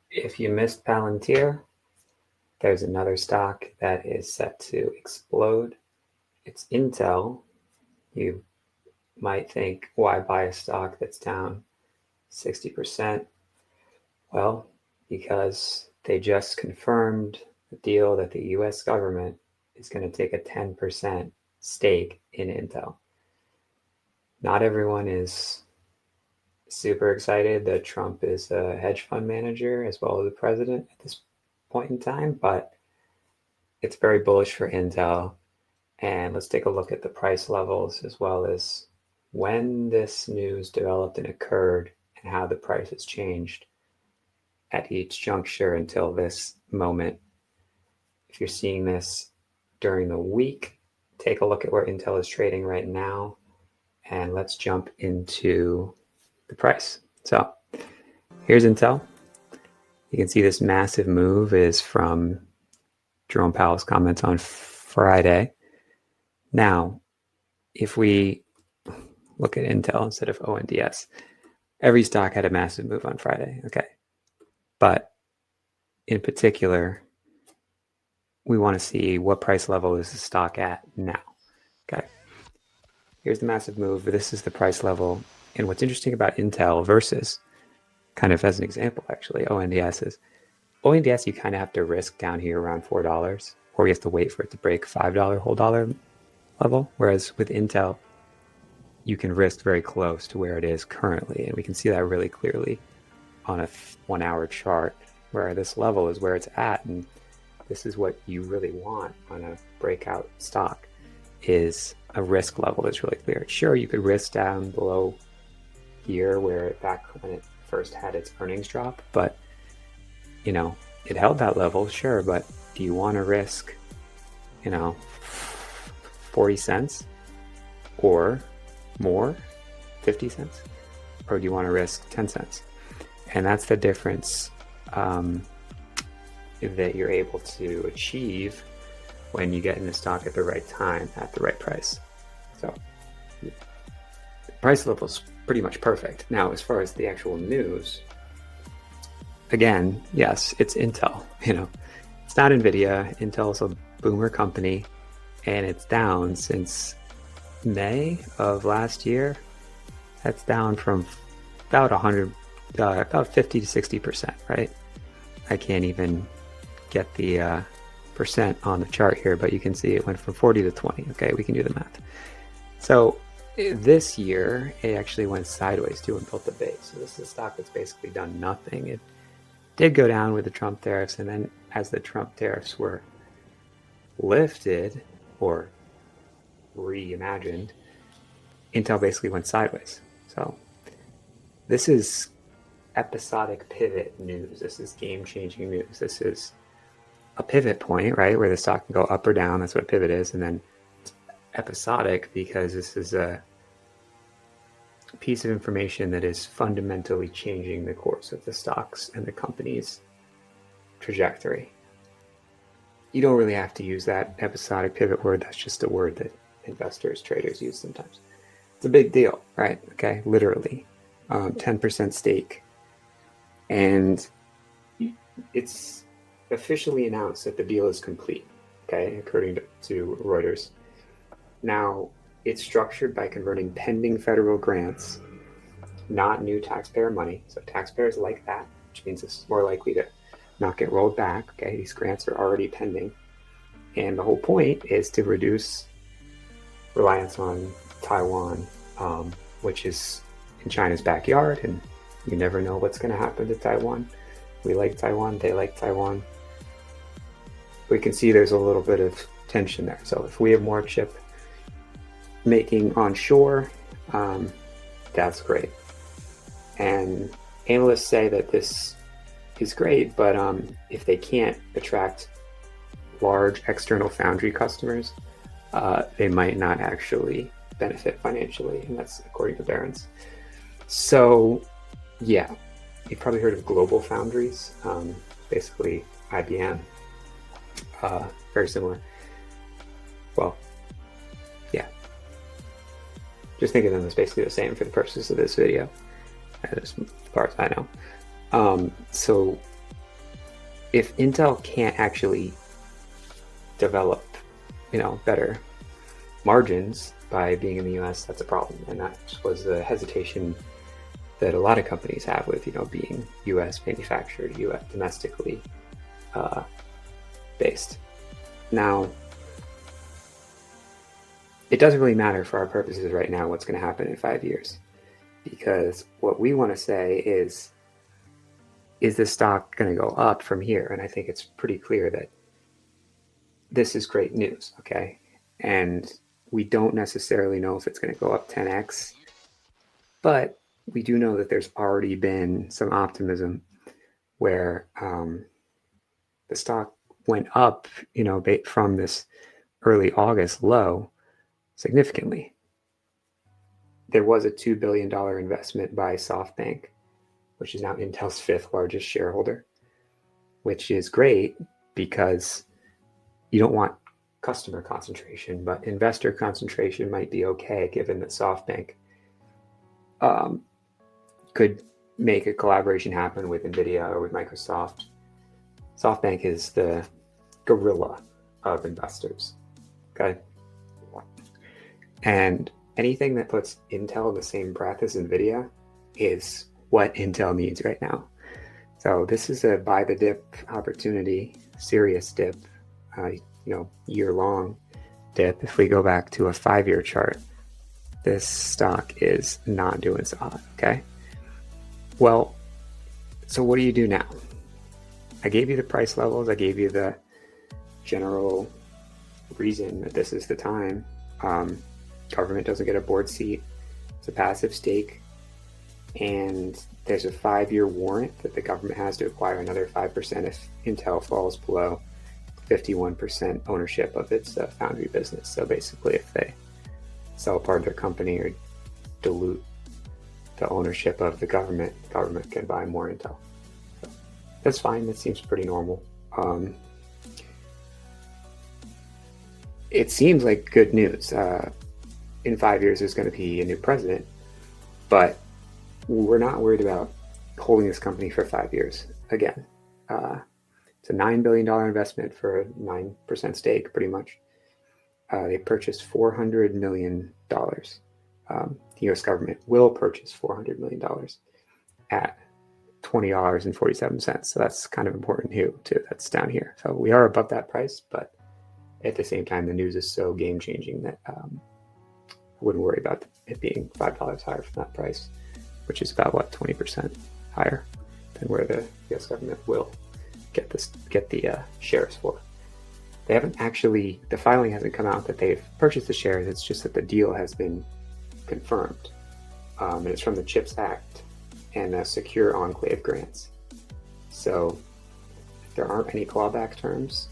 If you missed Palantir, there's another stock that is set to explode. It's Intel. You might think, why buy a stock that's down 60%? Well, because they just confirmed the deal that the US government is going to take a 10% stake in Intel. Not everyone is super excited that Trump is a hedge fund manager as well as the president at this point in time, but it's very bullish for Intel. And let's take a look at the price levels as well as when this news developed and occurred and how the price has changed at each juncture until this moment. If you're seeing this during the week, take a look at where Intel is trading right now, and let's jump into the price. So here's Intel. You can see this massive move is from Jerome Powell's comments on Friday. Now, if we look at Intel instead of ONDS, every stock had a massive move on Friday, okay? But in particular, we want to see what price level is the stock at now, okay? Here's the massive move. This is the price level. And what's interesting about Intel versus, kind of as an example, actually, ONDS is, ONDS you kind of have to risk down here around $4, or you have to wait for it to break $5 whole dollar level. Whereas with Intel, you can risk very close to where it is currently. And we can see that really clearly on a 1 hour chart, where this level is where it's at. And this is what you really want on a breakout stock, is a risk level that's really clear. Sure, you could risk down below here where back when it first had its earnings drop, but you know, it held that level, sure, but do you want to risk, 40 cents or more, 50 cents, or do you want to risk 10 cents? And that's the difference that you're able to achieve when you get in the stock at the right time, at the right price. So the price level is pretty much perfect. Now, as far as the actual news, again, yes, it's Intel. It's not NVIDIA. Intel is a boomer company, and it's down since May of last year. That's down from about 50 to 60%, right? I can't even get the percent on the chart here, but you can see it went from 40 to 20. Okay, we can do the math. So this year, it actually went sideways too and built the base. So this is a stock that's basically done nothing. It did go down with the Trump tariffs, and then as the Trump tariffs were lifted or reimagined, Intel basically went sideways. So this is episodic pivot news. This is game-changing news. This is a pivot point, right, where the stock can go up or down. That's what a pivot is. And then it's episodic because this is a piece of information that is fundamentally changing the course of the stocks and the company's trajectory. You don't really have to use that episodic pivot word. That's just a word that investors, traders use sometimes. It's a big deal, right? Okay, literally. 10% stake. And it's officially announced that the deal is complete, okay, according to Reuters. Now, it's structured by converting pending federal grants, not new taxpayer money. So taxpayers like that, which means it's more likely to not get rolled back. Okay, these grants are already pending. And the whole point is to reduce reliance on Taiwan, which is in China's backyard, and you never know what's going to happen to Taiwan. We like Taiwan, they like Taiwan. We can see there's a little bit of tension there. So if we have more chip making onshore, that's great. And analysts say that this is great, but if they can't attract large external foundry customers, they might not actually benefit financially, and that's according to Barron's. So yeah, you've probably heard of global foundries, basically IBM, very similar. Well, yeah, just think of them as basically the same for the purposes of this video, as far as I know. So if Intel can't actually develop, better margins by being in the US, that's a problem. And that was the hesitation that a lot of companies have with, being US manufactured, US domestically based. Now, it doesn't really matter for our purposes right now what's going to happen in 5 years, because what we want to say is this stock going to go up from here? And I think it's pretty clear that this is great news, okay? And we don't necessarily know if it's going to go up 10x, but we do know that there's already been some optimism where the stock went up, from this early August low significantly. There was a $2 billion investment by SoftBank, which is now Intel's 5th largest shareholder, which is great because you don't want customer concentration, but investor concentration might be okay, given that SoftBank could make a collaboration happen with NVIDIA or with Microsoft. SoftBank is the gorilla of investors, okay? And anything that puts Intel in the same breath as NVIDIA is what Intel needs right now. So this is a buy the dip opportunity, serious dip, year-long dip. If we go back to a 5-year chart, this stock is not doing so hot, okay? Well, so what do you do now? I gave you the price levels. I gave you the general reason that this is the time. Government doesn't get a board seat. It's a passive stake. And there's a 5-year warrant that the government has to acquire another 5% if Intel falls below 51% ownership of its foundry business. So basically, if they sell part of their company or dilute the ownership of the government can buy more Intel. So that's fine. That seems pretty normal. It seems like good news. In 5 years, there's going to be a new president, but we're not worried about holding this company for 5 years. Again, it's a $9 billion investment for a 9% stake, pretty much. They purchased $400 million. The U.S. government will purchase $400 million at $20.47. So that's kind of important too. That's down here. So we are above that price, but at the same time, the news is so game-changing that I wouldn't worry about it being $5 higher from that price, which is about 20% higher than where the U.S. government will get the shares for. They haven't actually, the filing hasn't come out that they've purchased the shares. It's just that the deal has been confirmed. And it's from the CHIPS Act and secure enclave grants. So there aren't any clawback terms,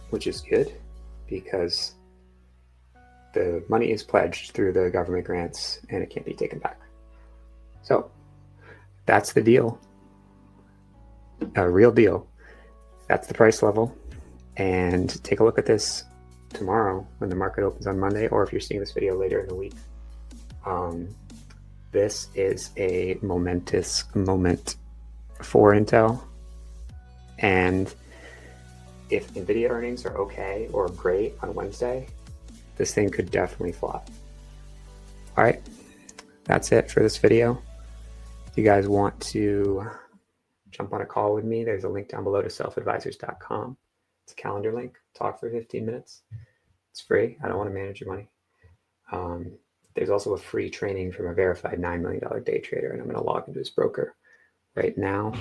which is good because the money is pledged through the government grants and it can't be taken back. So that's the deal. A real deal. That's the price level. And take a look at this tomorrow when the market opens on Monday, or if you're seeing this video later in the week. This is a momentous moment for Intel. And if NVIDIA earnings are okay or great on Wednesday, this thing could definitely flop. All right, that's it for this video. If you guys want to jump on a call with me, there's a link down below to selfadvisors.com. It's a calendar link. Talk for 15 minutes. It's free. I don't want to manage your money. There's also a free training from a verified $9 million day trader, and I'm going to log into his broker right now.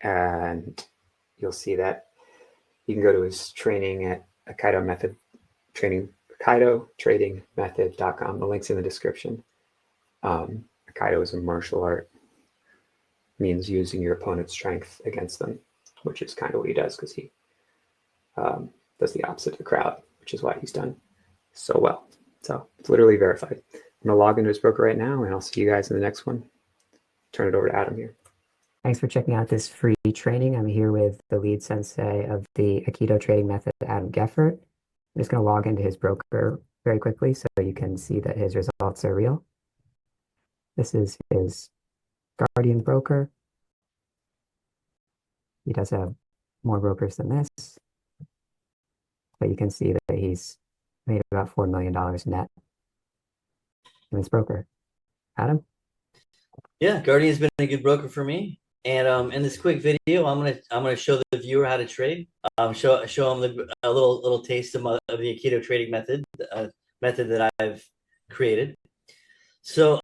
And you'll see that you can go to his training at Aikido trading method.com. The link's in the description. Aikido is a martial art, means using your opponent's strength against them, which is kind of what he does because he does the opposite of the crowd, which is why he's done so well. So it's literally verified. I'm going to log into his broker right now, and I'll see you guys in the next one. Turn it over to Adam here. Thanks for checking out this free training. I'm here with the lead sensei of the Aikido trading method, Adam Gert. I'm just going to log into his broker very quickly so you can see that his results are real. This is his Guardian broker. He does have more brokers than this, but you can see that he's made about $4 million net in this broker. Adam? Yeah, Guardian's been a good broker for me. And in this quick video, I'm gonna show the viewer how to trade. Show them a little taste of the Aikido trading method that I've created. So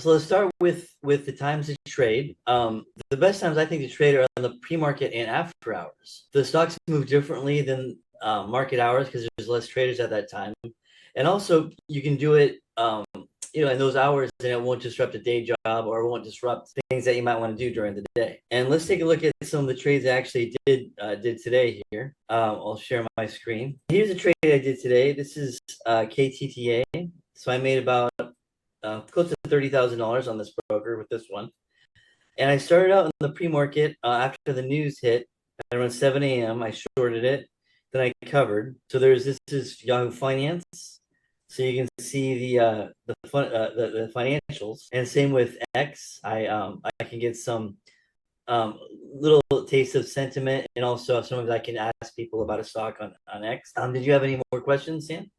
let's start with the times to trade. The best times I think to trade are on the pre-market and after hours. The stocks move differently than market hours because there's less traders at that time, and also you can do it in those hours, and it won't disrupt a day job or it won't disrupt things that you might want to do during the day. And let's take a look at some of the trades I actually did today here. I'll share my screen. Here's a trade I did today. This is KTTA. So I made about close to $30,000 on this broker with this one. And I started out in the pre-market after the news hit at around 7 a.m. I shorted it, then I covered. So this is Yahoo Finance. So you can see the financials, and same with X. I can get some little taste of sentiment, and also sometimes I can ask people about a stock on X. Did you have any more questions, Sam?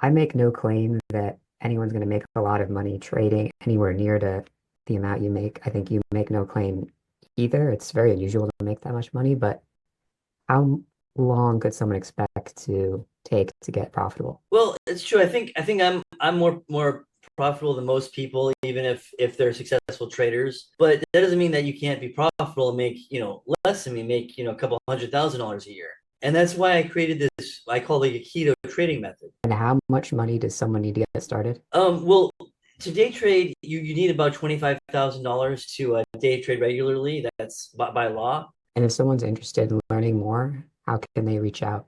I make no claim that anyone's going to make a lot of money trading anywhere near to the amount you make. I think you make no claim either. It's very unusual to make that much money, but how long could someone expect to take to get profitable? Well, it's true. I think I'm more profitable than most people, even if they're successful traders. But that doesn't mean that you can't be profitable and make less than me, make a couple $100,000 a year. And that's why I created this. I call it a keto trading method. And how much money does someone need to get started? Well, to day trade, you need about $25,000 to day trade regularly. That's by law. And if someone's interested in learning more, how can they reach out?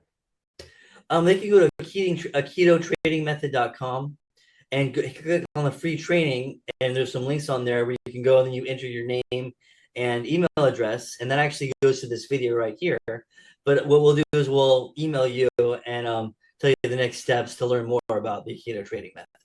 They can go to ketotradingmethod.com and click on the free training, and there's some links on there where you can go and then you enter your name and email address, and that actually goes to this video right here. But what we'll do is we'll email you and tell you the next steps to learn more about the keto trading method.